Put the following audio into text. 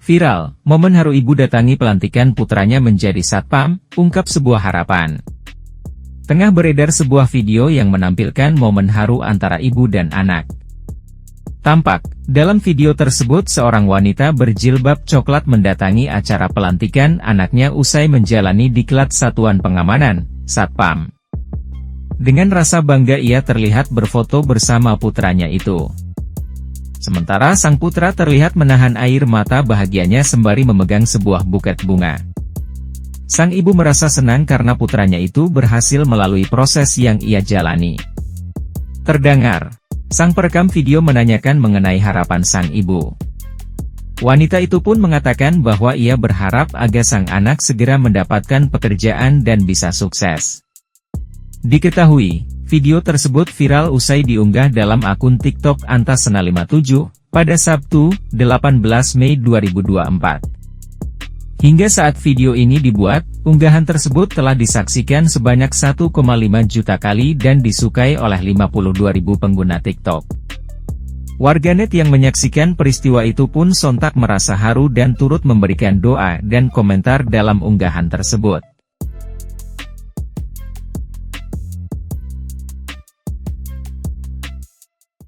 Viral, momen haru ibu datangi pelantikan putranya menjadi satpam, ungkap sebuah harapan. Tengah beredar sebuah video yang menampilkan momen haru antara ibu dan anak. Tampak, dalam video tersebut seorang wanita berjilbab coklat mendatangi acara pelantikan anaknya usai menjalani diklat Satuan Pengamanan, Satpam. Dengan rasa bangga ia terlihat berfoto bersama putranya itu. Sementara sang putra terlihat menahan air mata bahagianya sembari memegang sebuah buket bunga. Sang ibu merasa senang karena putranya itu berhasil melalui proses yang ia jalani. Terdengar, sang perekam video menanyakan mengenai harapan sang ibu. Wanita itu pun mengatakan bahwa ia berharap agar sang anak segera mendapatkan pekerjaan dan bisa sukses. Diketahui, video tersebut viral usai diunggah dalam akun TikTok Antasena57, pada Sabtu, 18 Mei 2024. Hingga saat video ini dibuat, unggahan tersebut telah disaksikan sebanyak 1,5 juta kali dan disukai oleh 52.000 pengguna TikTok. Warganet yang menyaksikan peristiwa itu pun sontak merasa haru dan turut memberikan doa dan komentar dalam unggahan tersebut.